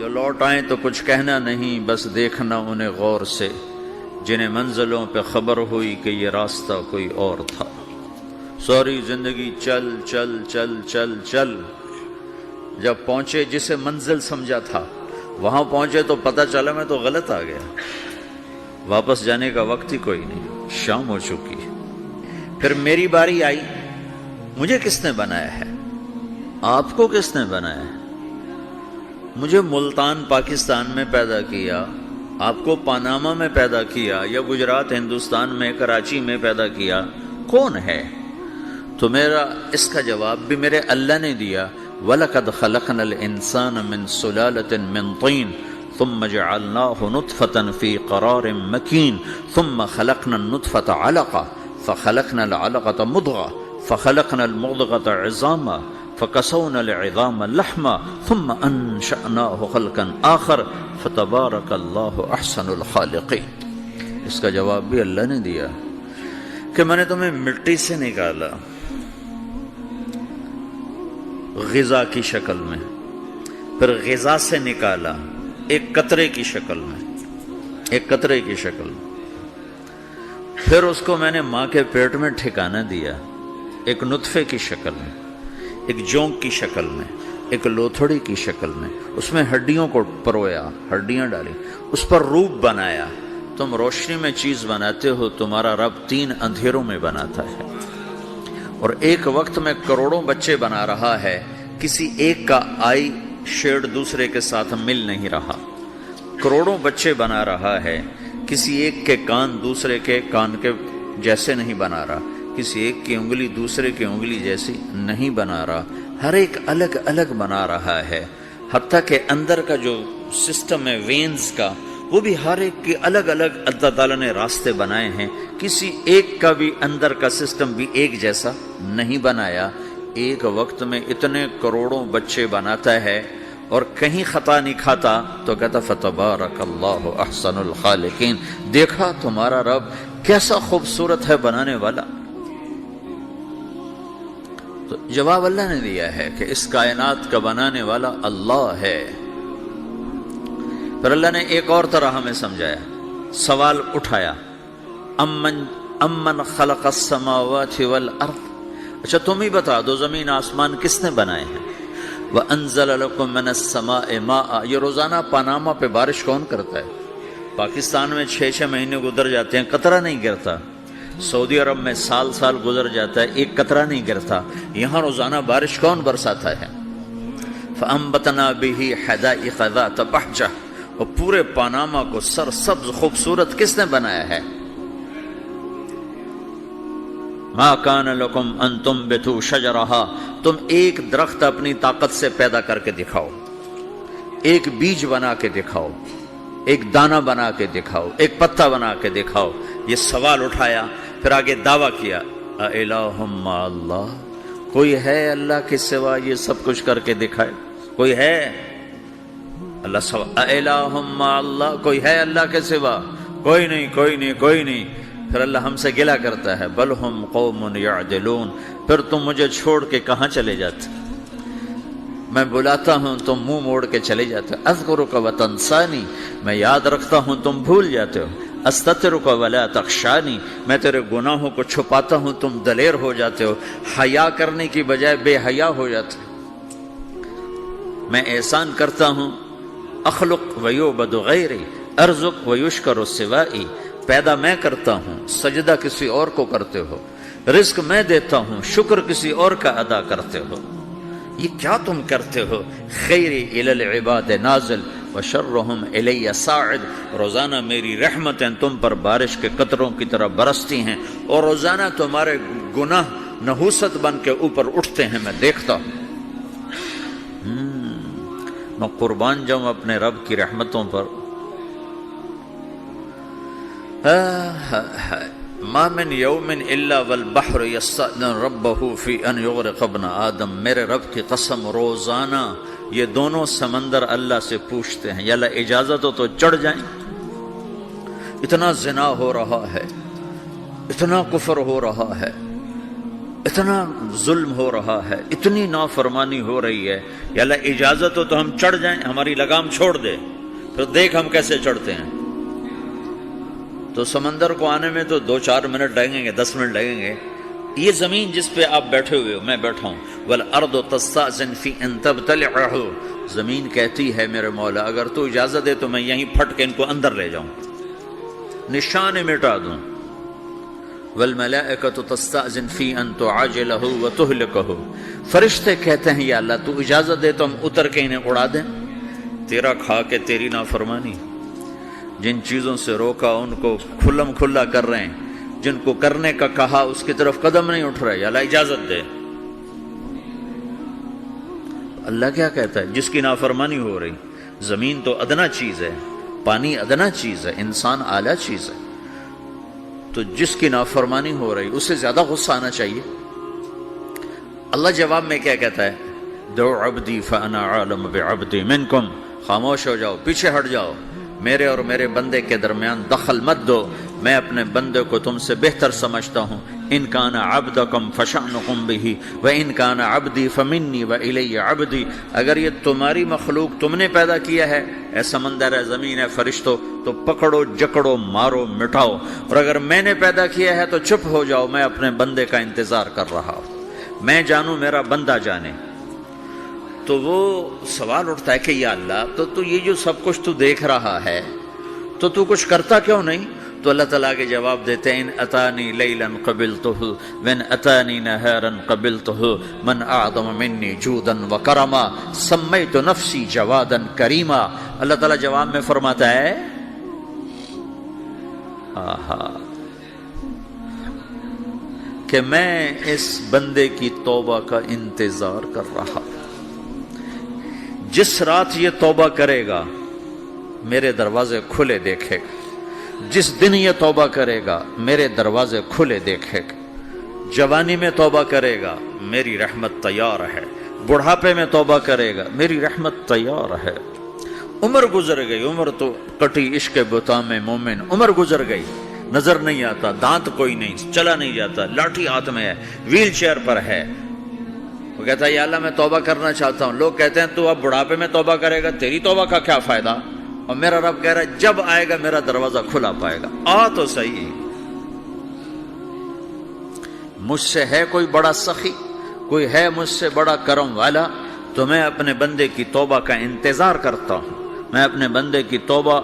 جو لوٹ آئیں تو کچھ کہنا نہیں، بس دیکھنا انہیں غور سے، جنہیں منزلوں پہ خبر ہوئی کہ یہ راستہ کوئی اور تھا۔ ساری زندگی چل چل چل چل چل، جب پہنچے جسے منزل سمجھا تھا وہاں پہنچے تو پتہ چلا میں تو غلط آ گیا، واپس جانے کا وقت ہی کوئی نہیں، شام ہو چکی۔ پھر میری باری آئی، مجھے کس نے بنایا ہے؟ آپ کو کس نے بنایا ہے؟ مجھے ملتان پاکستان میں پیدا کیا، آپ کو پاناما میں پیدا کیا، یا گجرات ہندوستان میں کراچی میں پیدا کیا، کون ہے؟ تو میرا اس کا جواب بھی میرے اللہ نے دیا، وَلَقَدْ خَلَقْنَا الْإِنسَانَ مِنْ سُلَالَةٍ مِنْ طِينٍ ثُمَّ جَعَلْنَاهُ نُطْفَةً فِي قَرَارٍ مَكِينٍ ثُمَّ خَلَقْنَا النُّطْفَةَ عَلَقَةً فَخَلَقْنَا الْعَلَقَةَ مُضْغَةً فَخَلَقْنَا الْمُضْغَةَ عِظَامًا فَكَسَوْنَا الْعِظَامَ لَحْمًا ثُمَّ أَنشَأْنَاهُ خَلْقًا آخَرَ فَتَبَارَكَ اللَّهُ أَحْسَنُ الْخَالِقِينَ۔ اس کا جواب بھی اللہ نے دیا کہ میں نے تمہیں مٹی سے نکالا غذا کی شکل میں، پھر غذا سے نکالا ایک قطرے کی شکل میں، ایک قطرے کی شکل میں، پھر اس کو میں نے ماں کے پیٹ میں ٹھکانہ دیا ایک نطفے کی شکل میں، ایک جونک کی شکل میں، ایک لوتھڑی کی شکل میں، اس میں ہڈیوں کو پرویا، ہڈیاں ڈالی، اس پر روپ بنایا۔ تم روشنی میں چیز بناتے ہو، تمہارا رب 3 اندھیروں میں بناتا ہے، اور ایک وقت میں کروڑوں بچے بنا رہا ہے، کسی ایک کا آئی شیڈ دوسرے کے ساتھ مل نہیں رہا، کروڑوں بچے بنا رہا ہے، کسی ایک کے کان دوسرے کے کان کے جیسے نہیں بنا رہا، کسی ایک کی انگلی دوسرے کی انگلی جیسی نہیں بنا رہا، ہر ایک الگ الگ بنا رہا ہے، حتیٰ کہ اندر کا جو سسٹم ہے وینز کا، وہ بھی ہر ایک کی الگ الگ اللہ تعالیٰ نے راستے بنائے ہیں، کسی ایک کا بھی اندر کا سسٹم بھی ایک جیسا نہیں بنایا۔ ایک وقت میں اتنے کروڑوں بچے بناتا ہے اور کہیں خطا نہیں کھاتا، تو کہتا فتبارک اللہ احسن الخالقین، دیکھا تمہارا رب کیسا خوبصورت ہے بنانے والا۔ تو جواب اللہ نے دیا ہے کہ اس کائنات کا بنانے والا اللہ ہے۔ پھر اللہ نے ایک اور طرح ہمیں سمجھایا، سوال اٹھایا، امن خلق السماوات والارض، اچھا تم ہی بتا دو زمین آسمان کس نے بنائے ہیں؟ وَأَنزَلَ لَكُم مِّنَ السَّمَاءِ مَاءً، یہ روزانہ پاناما پہ بارش کون کرتا ہے؟ پاکستان میں 6 مہینے گزر جاتے ہیں، قطرہ نہیں گرتا، سعودی عرب میں سال سال گزر جاتا ہے، ایک قطرہ نہیں گرتا، یہاں روزانہ بارش کون برساتا ہے؟ فَأَنبَتْنَا بِهِ حَدَائِقَ ذَاتَ بَهْجَةٍ، اور پورے پاناما کو سرسبز خوبصورت کس نے بنایا ہے؟ مَا كَانَ لَكُمْ أَن تُنبِتُوا شَجَرَهَا، تم ایک درخت اپنی طاقت سے پیدا کر کے دکھاؤ، ایک بیج بنا کے دکھاؤ، ایک دانہ بنا کے دکھاؤ، ایک پتا بنا کے دکھاؤ۔ یہ سوال اٹھایا، پھر آگے دعویٰ کیا، اَإِلَٰهٌ مَّعَ اللَّهِ، کوئی ہے اللہ کے سوا یہ سب کچھ کر کے دکھائے؟ کوئی ہے؟ اللہ سوا اِلَٰهٌ مَّعَ اللَّهِ، کوئی ہے اللہ کے سوا؟ کوئی نہیں، کوئی نہیں، کوئی نہیں۔ پھر اللہ ہم سے گلہ کرتا ہے، بل ہم قوم یعدلون، پھر تم مجھے چھوڑ کے کہاں چلے جاتے؟ میں بلاتا ہوں تم منہ موڑ کے چلے جاتے ہو، اذکرک وتنسانی، میں یاد رکھتا ہوں تم بھول جاتے ہو، استترک ولا تخشانی، میں تیرے گناہوں کو چھپاتا ہوں تم دلیر ہو جاتے ہو، حیا کرنے کی بجائے بے حیا ہو جاتے ہو۔ میں احسان کرتا ہوں، اخلق ویعبد غیری، ارزق ویشکر سوائی، پیدا میں کرتا ہوں، سجدہ کسی اور کو کرتے ہو، رزق میں دیتا ہوں، شکر کسی اور کا ادا کرتے ہو، یہ کیا تم کرتے ہو؟ خیری الی العباد نازل وشرہم الی صاعد، روزانہ میری رحمتیں تم پر بارش کے قطروں کی طرح برستی ہیں، اور روزانہ تمہارے گناہ نحوست بن کے اوپر اٹھتے ہیں، میں دیکھتا ہوں۔ میں قربان جاؤں اپنے رب کی رحمتوں پر۔ ما من یوم الا والبحر یستأذن ربہ فی ان یغرق ابن آدم، میرے رب کی قسم روزانہ یہ دونوں سمندر اللہ سے پوچھتے ہیں، یا اللہ اجازت ہو تو چڑھ جائیں، اتنا زنا ہو رہا ہے، اتنا کفر ہو رہا ہے، اتنا ظلم ہو رہا ہے، اتنی نافرمانی ہو رہی ہے، یا اللہ اجازت ہو تو ہم چڑھ جائیں، ہماری لگام چھوڑ دے، پھر دیکھ ہم کیسے چڑھتے ہیں۔ تو سمندر کو آنے میں تو 2-4 منٹ لگیں گے، 10 منٹ لگیں گے۔ یہ زمین جس پہ آپ بیٹھے ہوئے ہو، میں بیٹھا ہوں، وَالْأَرْضُ تَسْتَأْذِنُ فِي أَن تَبْتَلِعَهُ، زمین کہتی ہے میرے مولا اگر تو اجازت دے تو میں یہیں پھٹ کے ان کو اندر لے جاؤں، نشان مٹا دوں۔ وَالْمَلَائِكَةُ تَسْتَأْذِنُ فِي أَن تُعَاجِلَهُ وَتُهْلِكَهُ، فرشتے کہتے ہیں یا اللہ تو اجازت دے تو ہم اتر کے انہیں اڑا دیں، تیرا کھا کے تیری نافرمانی۔ جن چیزوں سے روکا ان کو کھلم کھلا کر رہے ہیں، جن کو کرنے کا کہا اس کی طرف قدم نہیں اٹھ رہے، یا اللہ اجازت دے۔ اللہ کیا کہتا ہے؟ جس کی نافرمانی ہو رہی، زمین تو ادنا چیز ہے، پانی ادنا چیز ہے، انسان اعلیٰ چیز ہے، تو جس کی نافرمانی ہو رہی اسے زیادہ غصہ آنا چاہیے۔ اللہ جواب میں کیا کہتا ہے؟ دو عبدی فانا عالم بعبدی منکم، خاموش ہو جاؤ، پیچھے ہٹ جاؤ، میرے اور میرے بندے کے درمیان دخل مت دو، میں اپنے بندے کو تم سے بہتر سمجھتا ہوں۔ ان کان عبدکم فشأنکم بہ وان کان عبدی فمنی والی عبدی، اگر یہ تمہاری مخلوق تم نے پیدا کیا ہے، اے سمندر ہے، زمین ہے، فرشتوں، تو پکڑو جکڑو مارو مٹاؤ، اور اگر میں نے پیدا کیا ہے تو چپ ہو جاؤ، میں اپنے بندے کا انتظار کر رہا ہوں، میں جانوں میرا بندہ جانے۔ تو وہ سوال اٹھتا ہے کہ یا اللہ تو یہ جو سب کچھ تو دیکھ رہا ہے تو کچھ کرتا کیوں نہیں؟ تو اللہ تعالیٰ کے جواب دیتے ہیں ان اتانی لیلا قبلتہ وان اتانی نہارا قبلتہ من اعظم منی جودا وکرما سمیت نفسی جوادا کریما۔ اللہ تعالیٰ جواب میں فرماتا ہے آہا کہ میں اس بندے کی توبہ کا انتظار کر رہا ہوں، جس رات یہ توبہ کرے گا میرے دروازے کھلے دیکھے گا، جس دن یہ توبہ کرے گا میرے دروازے کھلے دیکھے گا، جوانی میں توبہ کرے گا میری رحمت تیار ہے، بڑھاپے میں توبہ کرے گا میری رحمت تیار ہے۔ عمر گزر گئی، عمر تو کٹی عشق بتا میں مومن، عمر گزر گئی، نظر نہیں آتا، دانت کوئی نہیں، چلا نہیں جاتا، لاٹھی ہاتھ میں ہے، ویل چیئر پر ہے، وہ کہتا ہے یا اللہ میں توبہ کرنا چاہتا ہوں۔ لوگ کہتے ہیں تو اب بڑھاپے میں توبہ کرے گا، تیری توبہ کا کیا فائدہ؟ اور میرا رب کہہ رہا ہے جب آئے گا میرا دروازہ کھلا پائے گا، آ تو صحیح۔ مجھ سے ہے کوئی بڑا سخی، کوئی ہے مجھ سے بڑا کرم والا، تو میں اپنے بندے کی توبہ کا انتظار کرتا ہوں، میں اپنے بندے کی توبہ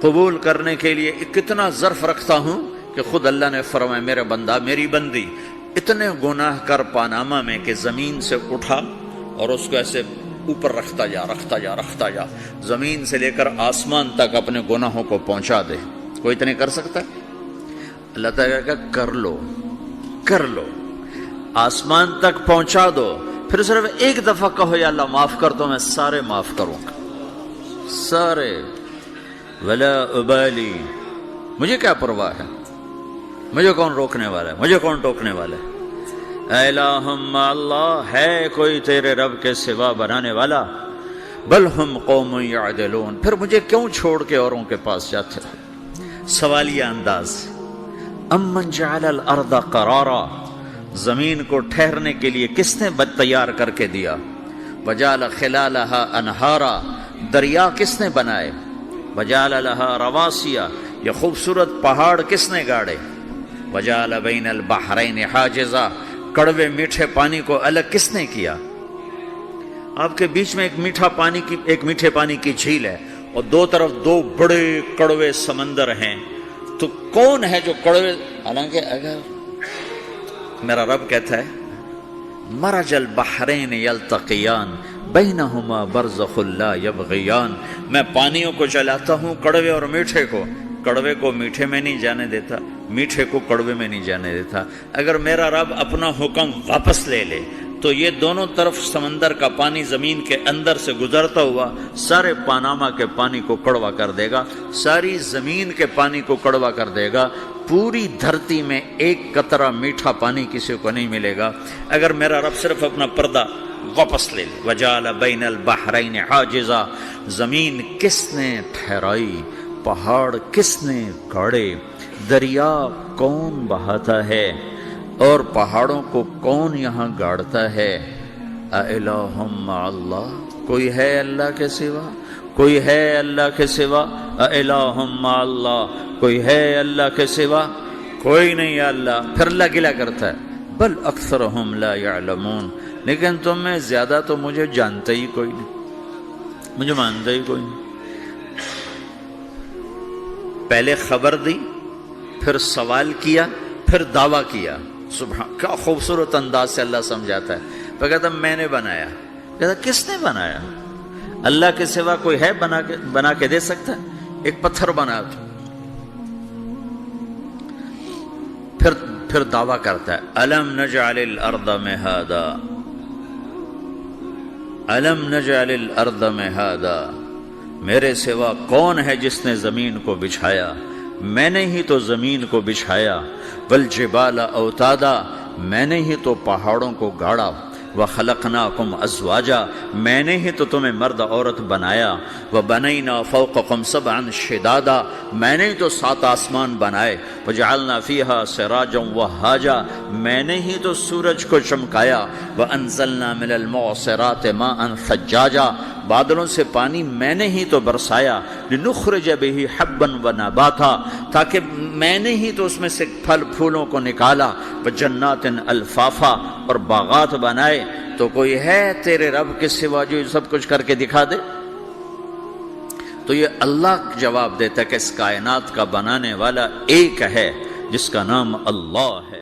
قبول کرنے کے لیے کتنا ظرف رکھتا ہوں کہ خود اللہ نے فرمایا میرا بندہ میری بندی اتنے گناہ کر پاناما میں کہ زمین سے اٹھا اور اس کو ایسے اوپر رکھتا جا، زمین سے لے کر آسمان تک اپنے گناہوں کو پہنچا دے۔ کوئی اتنے کر سکتا ہے؟ اللہ تعالیٰ کا کر لو، آسمان تک پہنچا دو، پھر صرف ایک دفعہ کہو یا اللہ معاف کر دو، میں سارے معاف کروں گا، سارے، ولا ابالی، مجھے کیا پرواہ ہے، مجھے کون روکنے والا ہے، مجھے کون ٹوکنے والا ہے۔ اے الہم اللہ، ہے کوئی تیرے رب کے سوا بنانے والا؟ بل ہم قوم یعدلون، پھر مجھے کیوں چھوڑ کے اوروں کے پاس جاتے ہو؟ سوالیہ انداز۔ امن جعل الارض قرارا، زمین کو ٹھہرنے کے لیے کس نے تیار کر کے دیا؟ وجعل خلالہا انہارا، دریا کس نے بنائے؟ وجعل لہا رواسیا، یہ خوبصورت پہاڑ کس نے گاڑے؟ وجعل بین البحرین حاجزا، کڑوے میٹھے پانی کو الگ کس نے کیا؟ آپ کے بیچ میں ایک میٹھے پانی کی جھیل ہے اور دو طرف دو بڑے کڑوے سمندر ہیں، تو کون ہے جو کڑوے؟ حالانکہ اگر میرا رب کہتا ہے مرج البحرین یلتقیان بینہما برزخ لا یبغیان، میں پانیوں کو چلاتا ہوں، کڑوے اور میٹھے کو، کڑوے کو میٹھے میں نہیں جانے دیتا، میٹھے کو کڑوے میں نہیں جانے دیتا۔ اگر میرا رب اپنا حکم واپس لے لے تو یہ دونوں طرف سمندر کا پانی زمین کے اندر سے گزرتا ہوا سارے پاناما کے پانی کو کڑوا کر دے گا، ساری زمین کے پانی کو کڑوا کر دے گا، پوری دھرتی میں ایک قطرہ میٹھا پانی کسی کو نہیں ملے گا اگر میرا رب صرف اپنا پردہ واپس لے لے۔ وجعل بین البحرین حاجزا، زمین کس نے ٹھہرائی، پہاڑ کس نے گاڑے، دریا کون بہاتا ہے؟ اور پہاڑوں کو کون یہاں گاڑتا ہے؟ اِلَٰهٌ مَّعَ اللَّهِ، کوئی ہے اللہ کے سوا؟ کوئی ہے اللہ کے سوا؟ اِلَٰهٌ مَّعَ اللَّهِ، کوئی ہے اللہ کے سوا؟ کوئی نہیں ہے اللہ۔ پھر اللہ گلہ کرتا ہے بل اکثرہم لا یعلمون، لیکن تم میں زیادہ تو مجھے جانتا ہی کوئی نہیں، مجھے مانتا ہی کوئی نہیں۔ پہلے خبر دی، پھر سوال کیا، پھر دعویٰ کیا۔ سبحان، کیا خوبصورت انداز سے اللہ سمجھاتا ہے۔ پھر کہتا میں نے بنایا، کہتا کس نے بنایا؟ اللہ کے سوا کوئی ہے بنا کے دے سکتا ہے؟ ایک پتھر بنا تو پھر دعویٰ کرتا ہے الم نجعل الارض مہادا، الم نجعل الارض مہادا، میرے سوا کون ہے جس نے زمین کو بچھایا؟ میں نے ہی تو زمین کو بچھایا۔ والجبال اوتادا، میں نے ہی تو پہاڑوں کو گاڑا۔ وخلقناکم ازواجا، میں نے ہی تو تمہیں مرد عورت بنایا۔ وبنینا فوقکم سبعا شدادا، میں نے ہی تو 7 آسمان بنائے۔ وجعلنا فیہا سراجا وہاجا، میں نے ہی تو سورج کو چمکایا۔ وانزلنا من المعصرات ماء ثجاجا، بادلوں سے پانی میں نے ہی تو برسایا۔ لنخرج بہ حبا ونباتا، تاکہ میں نے ہی تو اس میں سے پھل پھولوں کو نکالا۔ وجنات الفافا، اور باغات بنائے۔ تو کوئی ہے تیرے رب کے سوا جو سب کچھ کر کے دکھا دے؟ تو یہ اللہ جواب دیتا ہے کہ اس کائنات کا بنانے والا ایک ہے جس کا نام اللہ ہے۔